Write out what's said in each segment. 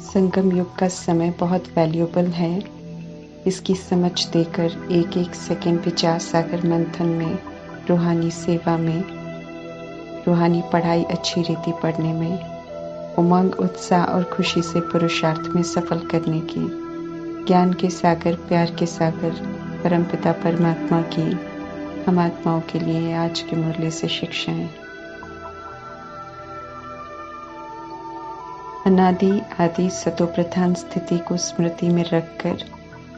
संगम युग का समय बहुत वैल्यूएबल है। इसकी समझ देकर एक एक सेकंड विचार सागर मंथन में, रूहानी सेवा में, रूहानी पढ़ाई अच्छी रीति पढ़ने में, उमंग उत्साह और खुशी से पुरुषार्थ में सफल करने की, ज्ञान के सागर, प्यार के सागर, परमपिता परमात्मा की हम आत्माओं के लिए आज के मुरली से शिक्षाएं। अनादि आदि सतोप्रधान स्थिति को स्मृति में रखकर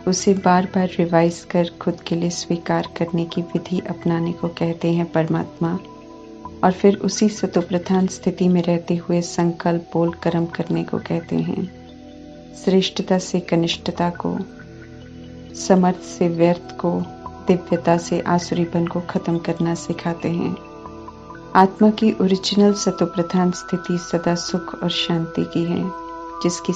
उसे बार बार रिवाइज कर खुद के लिए स्वीकार करने की विधि अपनाने को कहते हैं परमात्मा। और फिर उसी सतोप्रधान स्थिति में रहते हुए संकल्प बोल कर्म करने को कहते हैं। श्रेष्ठता से कनिष्ठता को, समर्थ से व्यर्थ को, दिव्यता से आसुरीपन को खत्म करना सिखाते हैं। आत्मा की ओरिजिनल सतोप्रधान स्थिति सदा सुख और शांति की है, जिसकी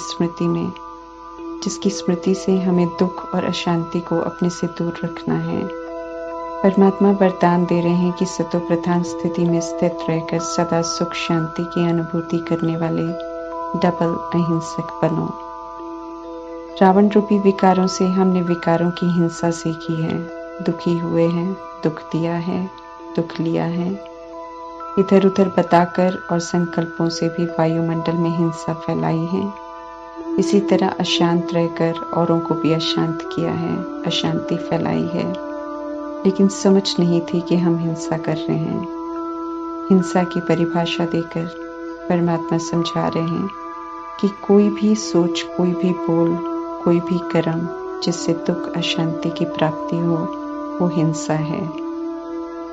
स्मृति से हमें दुख और अशांति को अपने से दूर रखना है। परमात्मा वरदान दे रहे हैं कि सतोप्रधान स्थिति में स्थित रहकर सदा सुख शांति की अनुभूति करने वाले डबल अहिंसक बनो। रावण रूपी विकारों से हमने विकारों की हिंसा सीखी है, दुखी हुए हैं, दुख दिया है, दुख लिया है, इधर उधर बताकर और संकल्पों से भी वायुमंडल में हिंसा फैलाई है। इसी तरह अशांत रहकर औरों को भी अशांत किया है, अशांति फैलाई है। लेकिन समझ नहीं थी कि हम हिंसा कर रहे हैं। हिंसा की परिभाषा देकर परमात्मा समझा रहे हैं कि कोई भी सोच, कोई भी बोल, कोई भी कर्म जिससे दुख अशांति की प्राप्ति हो, वो हिंसा है।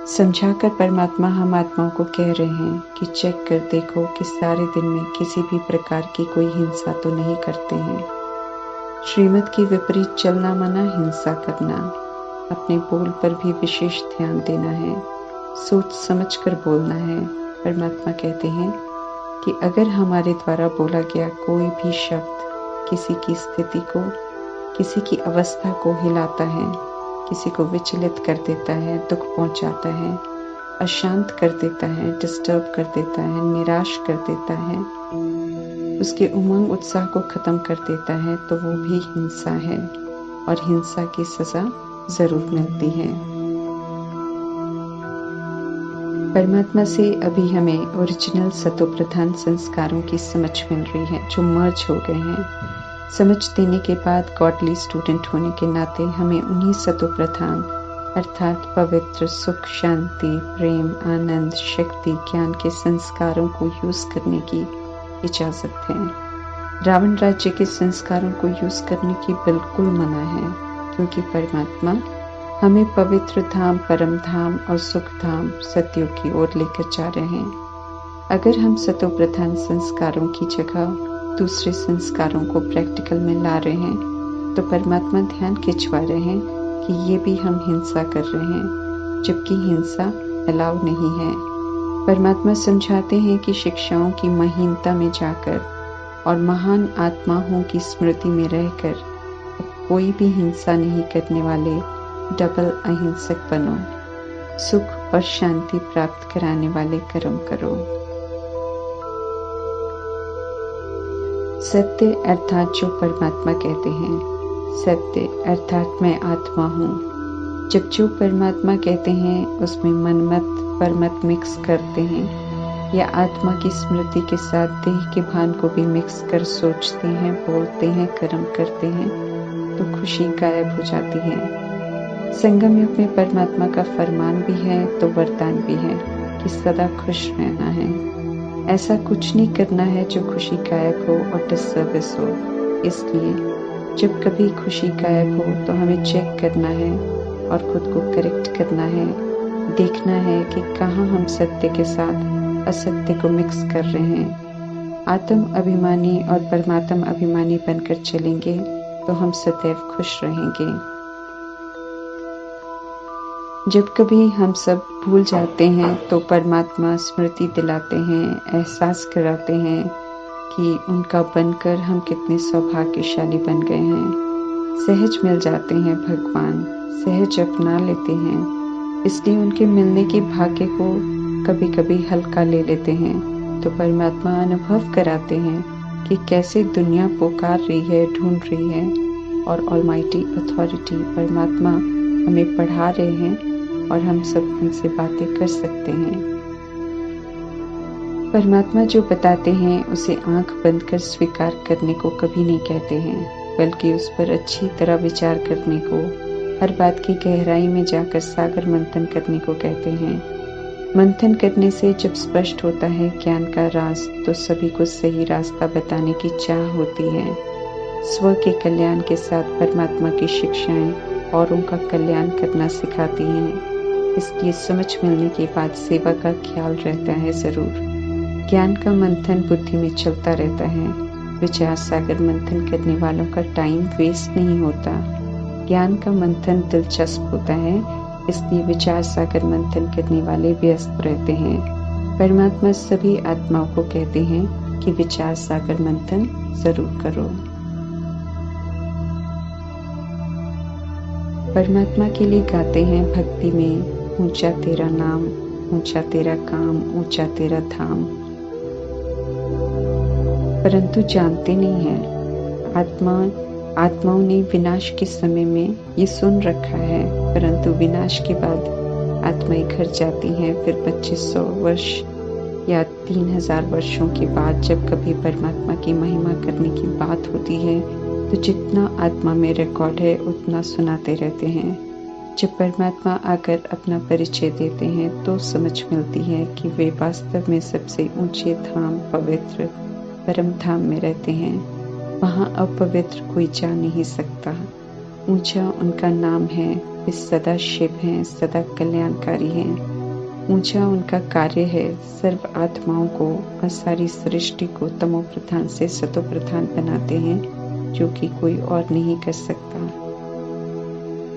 समझाकर परमात्मा हम आत्माओं को कह रहे हैं कि चेक कर देखो कि सारे दिन में किसी भी प्रकार की कोई हिंसा तो नहीं करते हैं। श्रीमत की विपरीत चलना मना, हिंसा करना। अपने बोल पर भी विशेष ध्यान देना है, सोच समझ कर बोलना है। परमात्मा कहते हैं कि अगर हमारे द्वारा बोला गया कोई भी शब्द किसी की स्थिति को, किसी की अवस्था को हिलाता है, किसी को विचलित कर देता है, दुख पहुंचाता है, अशांत कर देता है, डिस्टर्ब कर देता है, निराश कर देता है, उसके उमंग उत्साह को खत्म कर देता है, तो वो भी हिंसा है और हिंसा की सजा जरूर मिलती है। परमात्मा से अभी हमें ओरिजिनल सतोप्रधान संस्कारों की समझ मिल रही है जो मर्ज हो गए हैं। समझ देने के बाद गॉडली स्टूडेंट होने के नाते हमें उन्हीं सतोप्रधान अर्थात पवित्र सुख, शांति, प्रेम, आनंद, शक्ति, ज्ञान के संस्कारों को यूज करने की इजाजत है। रावण राज्य के संस्कारों को यूज करने की बिल्कुल मना है, क्योंकि परमात्मा हमें पवित्र धाम, परम धाम और सुख धाम, सतयुग की ओर लेकर जा रहे हैं। अगर हम सतोप्रधान संस्कारों की जगह दूसरे संस्कारों को प्रैक्टिकल में ला रहे हैं, तो परमात्मा ध्यान खिंचवा रहे हैं कि ये भी हम हिंसा कर रहे हैं, जबकि हिंसा अलाउ नहीं है। परमात्मा समझाते हैं कि शिक्षाओं की महीनता में जाकर और महान आत्माओं की स्मृति में रहकर कोई भी हिंसा नहीं करने वाले डबल अहिंसक बनो। सुख और शांति प्राप्त कराने वाले कर्म करो। सत्य अर्थात जो परमात्मा कहते हैं, सत्य अर्थात मैं आत्मा हूँ। जब जो परमात्मा कहते हैं उसमें मन मत परमत मिक्स करते हैं या आत्मा की स्मृति के साथ देह के भान को भी मिक्स कर सोचते हैं, बोलते हैं, कर्म करते हैं, तो खुशी गायब हो जाती है। संगम युग में परमात्मा का फरमान भी है तो वरदान भी है कि सदा खुश रहना है। ऐसा कुछ नहीं करना है जो खुशी गायब हो और डिसर्विस हो। इसलिए जब कभी खुशी गायब हो तो हमें चेक करना है और खुद को करेक्ट करना है। देखना है कि कहाँ हम सत्य के साथ असत्य को मिक्स कर रहे हैं। आत्म अभिमानी और परमात्म अभिमानी बनकर चलेंगे तो हम सदैव खुश रहेंगे। जब कभी हम सब भूल जाते हैं तो परमात्मा स्मृति दिलाते हैं, एहसास कराते हैं कि उनका बनकर हम कितने सौभाग्यशाली बन गए हैं। सहज मिल जाते हैं भगवान, सहज अपना लेते हैं। इसलिए उनके मिलने के भाग्य को कभी कभी हल्का ले लेते हैं। तो परमात्मा अनुभव कराते हैं कि कैसे दुनिया पुकार रही है, ढूंढ रही है, और ऑलमाइटी अथॉरिटी परमात्मा हमें पढ़ा रहे हैं और हम सब उनसे बातें कर सकते हैं। परमात्मा जो बताते हैं उसे आंख बंद कर स्वीकार करने को कभी नहीं कहते हैं, बल्कि उस पर अच्छी तरह विचार करने को, हर बात की गहराई में जाकर सागर मंथन करने को कहते हैं। मंथन करने से जब स्पष्ट होता है ज्ञान का राज, तो सभी को सही रास्ता बताने की चाह होती है। स्व के कल्याण के साथ परमात्मा की शिक्षाएं औरों का कल्याण करना सिखाती हैं। इसलिए समझ मिलने के बाद सेवा का ख्याल रहता है जरूर। ज्ञान का मंथन बुद्धि में चलता रहता है। विचार सागर मंथन करने वालों का टाइम वेस्ट नहीं होता। ज्ञान का मंथन दिलचस्प होता है, इसलिए विचार सागर मंथन करने वाले व्यस्त रहते हैं। परमात्मा सभी आत्माओं को कहते हैं कि विचार सागर मंथन जरूर करो। परमात्मा के लिए गाते हैं भक्ति में, ऊंचा तेरा नाम, ऊंचा तेरा काम, ऊंचा तेरा धाम। परंतु जानते नहीं है। आत्माओं ने विनाश के समय में ये सुन रखा है, परंतु विनाश के बाद आत्माएं घर जाती हैं। फिर 2500 वर्ष या 3000 वर्षों के बाद जब कभी परमात्मा की महिमा करने की बात होती है, तो जितना आत्मा में रिकॉर्ड है उतना सुनाते रहते हैं। जब परमात्मा आकर अपना परिचय देते हैं तो समझ मिलती है कि वे वास्तव में सबसे ऊंचे धाम, पवित्र परम धाम में रहते हैं। वहाँ अपवित्र कोई जा नहीं सकता। ऊंचा उनका नाम है, वे सदा शिव हैं, सदा कल्याणकारी हैं। ऊंचा उनका कार्य है, सर्व आत्माओं को और सारी सृष्टि को तमो प्रधान से सतो प्रधान बनाते हैं, जो कि कोई और नहीं कर सकता।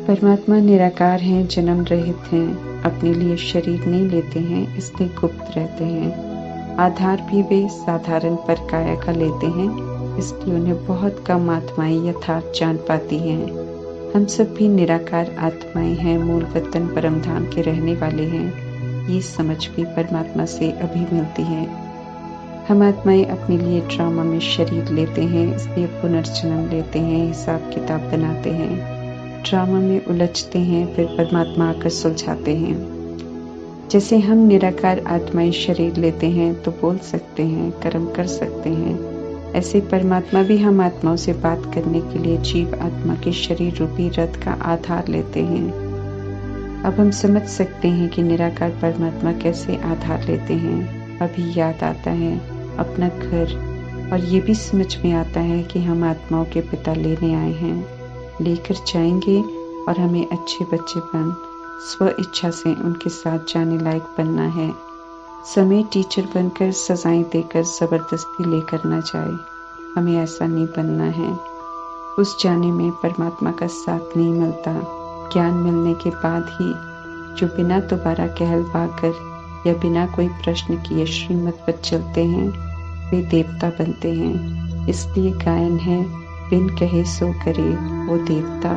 परमात्मा निराकार हैं, जन्म रहित हैं, अपने लिए शरीर नहीं लेते हैं, इसलिए गुप्त रहते हैं। आधार भी वे साधारण पर काया का लेते हैं, इसलिए उन्हें बहुत कम आत्माएं यथार्थ जान पाती हैं। हम सब भी निराकार आत्माएं हैं, मूल वतन परम धाम के रहने वाले हैं। ये समझ भी परमात्मा से अभी मिलती है। हम आत्माएं अपने लिए ड्रामा में शरीर लेते हैं, इसलिए पुनर्जन्म लेते हैं, हिसाब किताब बनाते हैं, ड्रामा में उलझते हैं, फिर परमात्मा आकर सुलझाते हैं। जैसे हम निराकार आत्माएं शरीर लेते हैं तो बोल सकते हैं, कर्म कर सकते हैं, ऐसे परमात्मा भी हम आत्माओं से बात करने के लिए जीव आत्मा के शरीर रूपी रथ का आधार लेते हैं। अब हम समझ सकते हैं कि निराकार परमात्मा कैसे आधार लेते हैं। अभी याद आता है अपना घर, और ये भी समझ में आता है कि हम आत्माओं के पिता लेने आए हैं, लेकर जाएंगे और हमें अच्छे बच्चे बन स्व इच्छा से उनके साथ जाने लायक बनना है। समय टीचर बनकर सजाएं देकर जबरदस्ती लेकर न जाए, हमें ऐसा नहीं बनना है। उस जाने में परमात्मा का साथ नहीं मिलता। ज्ञान मिलने के बाद ही जो बिना दोबारा कहलवाकर या बिना कोई प्रश्न किए श्रीमत पर चलते हैं, वे देवता बनते हैं। इसलिए गायन है, बिन कहे सो करे वो देवता,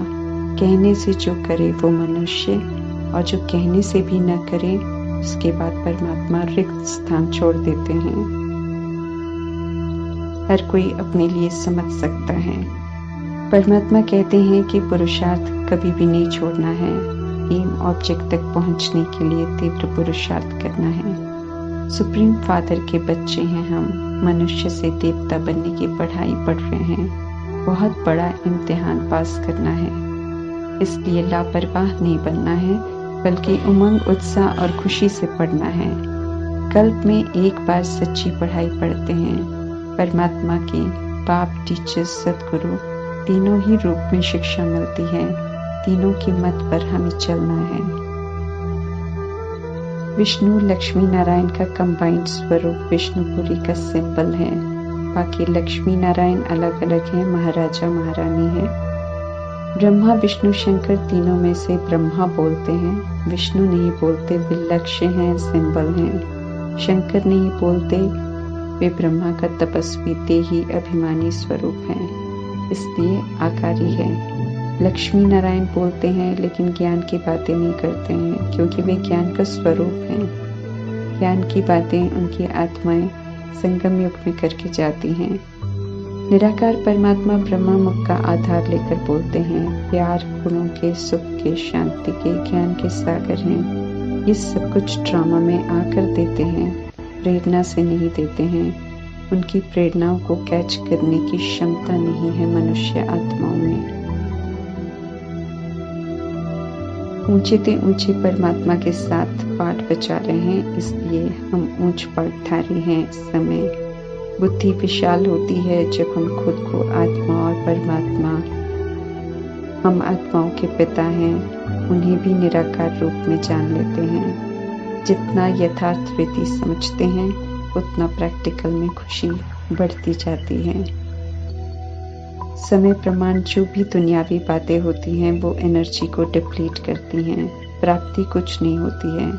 कहने से जो करे वो मनुष्य, और जो कहने से भी न करे उसके बाद परमात्मा रिक्त स्थान छोड़ देते हैं। हर कोई अपने लिए समझ सकता है। परमात्मा कहते हैं कि पुरुषार्थ कभी भी नहीं छोड़ना है। एम ऑब्जेक्ट तक पहुंचने के लिए तीव्र पुरुषार्थ करना है। सुप्रीम फादर के बच्चे हैं हम, मनुष्य से देवता बनने की पढ़ाई पढ़ रहे हैं। बहुत बड़ा इम्तिहान पास करना है, इसलिए लापरवाह नहीं बनना है, बल्कि उमंग, उत्साह और खुशी से पढ़ना है। कल्प में एक बार सच्ची पढ़ाई पढ़ते हैं। परमात्मा के बाप, टीचर, सदगुरु तीनों ही रूप में शिक्षा मिलती है। तीनों की मत पर हमें चलना है। विष्णु लक्ष्मी नारायण का कंबाइंड स्वरूप विष्णुपुरी का सिंबल है। बाकी लक्ष्मी नारायण अलग अलग हैं, महाराजा महारानी है। ब्रह्मा विष्णु शंकर तीनों में से ब्रह्मा बोलते हैं। विष्णु नहीं बोलते, वे लक्ष्य हैं, सिंबल हैं। शंकर नहीं बोलते, वे ब्रह्मा का तपस्वी देही अभिमानी स्वरूप हैं, इसलिए आकारी है। लक्ष्मी नारायण बोलते हैं लेकिन ज्ञान की बातें नहीं करते हैं, क्योंकि वे ज्ञान का स्वरूप हैं। ज्ञान की बातें उनकी आत्माएं संगम युग में करके जाती हैं। निराकार परमात्मा ब्रह्मा मुख का आधार लेकर बोलते हैं। प्यार, गुणों के, सुख के, शांति के, ज्ञान के सागर हैं। ये सब कुछ ड्रामा में आकर देते हैं, प्रेरणा से नहीं देते हैं। उनकी प्रेरणाओं को कैच करने की क्षमता नहीं है मनुष्य आत्माओं में। ऊंचे ते ऊंचे परमात्मा के साथ पाठ बचा रहे हैं, इसलिए हम ऊंच पाठधारी हैं। इस समय बुद्धि विशाल होती है जब हम खुद को आत्मा और परमात्मा, हम आत्माओं के पिता हैं, उन्हें भी निराकार रूप में जान लेते हैं। जितना यथार्थ रीति समझते हैं उतना प्रैक्टिकल में खुशी बढ़ती जाती है। समय प्रमाण जो भी दुनियावी बातें होती हैं वो एनर्जी को डिप्लीट करती हैं, प्राप्ति कुछ नहीं होती है,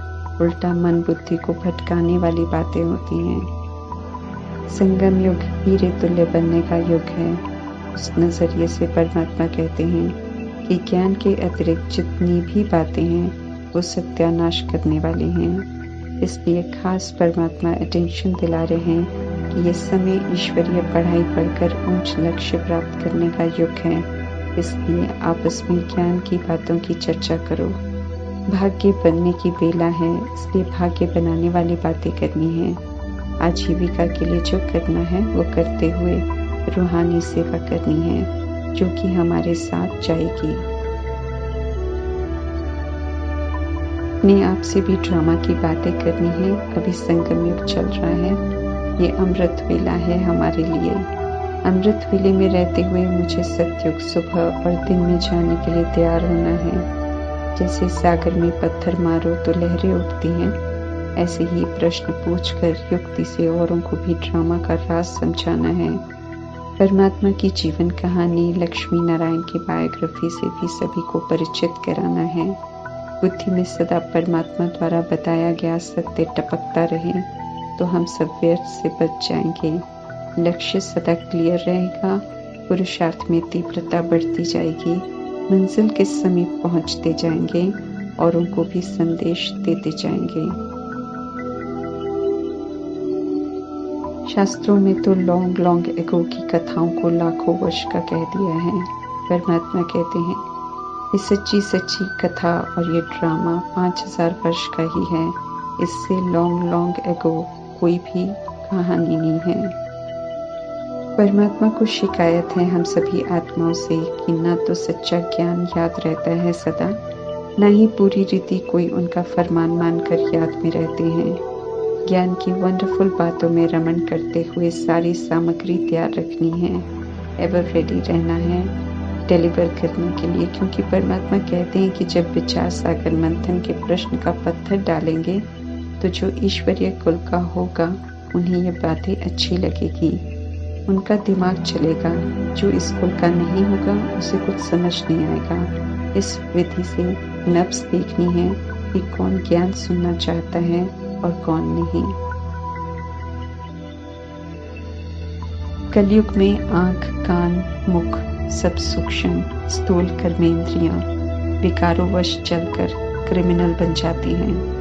उल्टा मन बुद्धि को भटकाने वाली बातें होती हैं। संगम युग हीरे तुल्य बनने का युग है। उस नजरिए से परमात्मा कहते हैं कि ज्ञान के अतिरिक्त जितनी भी बातें हैं वो सत्यानाश करने वाली हैं। इसलिए खास परमात्मा अटेंशन दिला रहे हैं कि ये समय ईश्वरीय पढ़ाई पढ़कर उच्च लक्ष्य प्राप्त करने का युग है। इसलिए आपस में ज्ञान की बातों की चर्चा करो। भाग्य बनने की बेला है, इसलिए भाग्य बनाने वाली बातें करनी है। आजीविका के लिए जो करना है वो करते हुए रूहानी सेवा करनी है जो कि हमारे साथ जाएगी। अपने आप से भी ड्रामा की बातें करनी है। अभी संगम युग चल रहा है, ये अमृत वेला है हमारे लिए। अमृत वेले में रहते हुए मुझे सतयुग सुबह और दिन में जाने के लिए तैयार होना है। जैसे सागर में पत्थर मारो तो लहरें उठती हैं, ऐसे ही प्रश्न पूछकर युक्ति से औरों को भी ड्रामा का राज समझाना है। परमात्मा की जीवन कहानी, लक्ष्मी नारायण की बायोग्राफी से भी सभी को परिचित कराना है। बुद्धि में सदा परमात्मा द्वारा बताया गया सत्य टपकता रहे तो हम सब व्यर्थ से बच जाएंगे। लक्ष्य सदा क्लियर रहेगा, पुरुषार्थ में तीव्रता बढ़ती जाएगी, मंजिल के समीप पहुंचते जाएंगे और उनको भी संदेश देते जाएंगे। शास्त्रों में तो लॉन्ग लॉन्ग एगो की कथाओं को लाखों वर्ष का कह दिया है। परमात्मा कहते हैं ये सच्ची सच्ची कथा और ये ड्रामा 5000 वर्ष का ही है। इससे लॉन्ग लॉन्ग एगो कोई भी कहानी नहीं है। परमात्मा को शिकायत है हम सभी आत्माओं से कि ना तो सच्चा ज्ञान याद रहता है सदा, न ही पूरी रीति कोई उनका फरमान मानकर याद में रहते हैं। ज्ञान की वंडरफुल बातों में रमण करते हुए सारी सामग्री तैयार रखनी है, एवर रेडी रहना है डिलीवर करने के लिए। क्योंकि परमात्मा कहते हैं कि जब विचार सागर मंथन के प्रश्न का पत्थर डालेंगे तो जो ईश्वरीय कुल का होगा उन्हें ये बातें अच्छी लगेगी, उनका दिमाग चलेगा। जो इस कुल का नहीं होगा उसे कुछ समझ नहीं आएगा। इस विधि से नब्ज देखनी है कि कौन ज्ञान सुनना चाहता है और कौन नहीं। कलयुग में आंख, कान, मुख सब सूक्ष्म स्थूल कर्मेंद्रियां विकारोवश चलकर क्रिमिनल बन जाती हैं।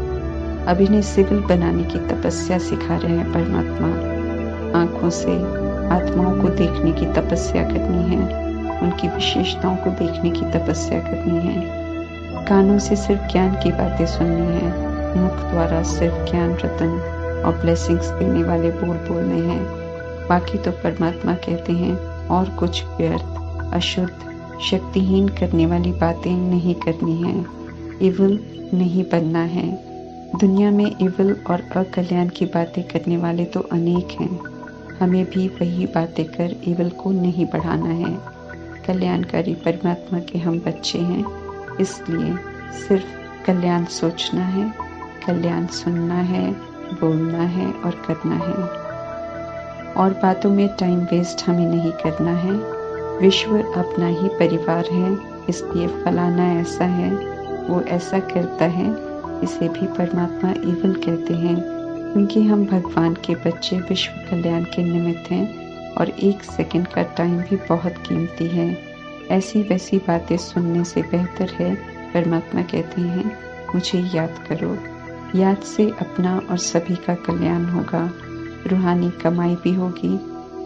अभिनय सिविल बनाने की तपस्या सिखा रहे हैं परमात्मा। आंखों से आत्माओं को देखने की तपस्या करनी है, उनकी विशेषताओं को देखने की तपस्या करनी है। कानों से सिर्फ ज्ञान की बातें सुननी है, मुख द्वारा सिर्फ ज्ञान रतन और ब्लेसिंग्स देने वाले बोल बोलने हैं। बाकी तो परमात्मा कहते हैं और कुछ व्यर्थ, अशुद्ध, शक्तिहीन करने वाली बातें नहीं करनी है। इविल नहीं बनना है। दुनिया में इविल और अकल्याण की बातें करने वाले तो अनेक हैं। हमें भी वही बातें कर इविल को नहीं बढ़ाना है। कल्याणकारी परमात्मा के हम बच्चे हैं, इसलिए सिर्फ कल्याण सोचना है, कल्याण सुनना है, बोलना है और करना है। और बातों में टाइम वेस्ट हमें नहीं करना है। विश्व अपना ही परिवार है, इसलिए फलाना ऐसा है, वो ऐसा करता है, इसे भी परमात्मा इविल कहते हैं। क्योंकि हम भगवान के बच्चे विश्व कल्याण के निमित्त हैं और 1 सेकंड का टाइम भी बहुत कीमती है। ऐसी वैसी बातें सुनने से बेहतर है परमात्मा कहते हैं मुझे याद करो। याद से अपना और सभी का कल्याण होगा, रूहानी कमाई भी होगी,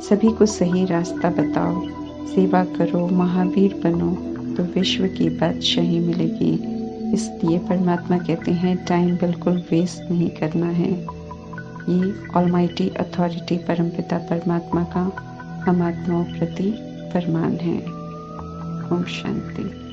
सभी को सही रास्ता बताओ, सेवा करो, महावीर बनो तो विश्व की बादशाही मिलेगी। इसलिए परमात्मा कहते हैं टाइम बिल्कुल वेस्ट नहीं करना है। ये ऑलमाइटी अथॉरिटी परमपिता परमात्मा का हम आत्माओं प्रति फरमान है। ओम शांति।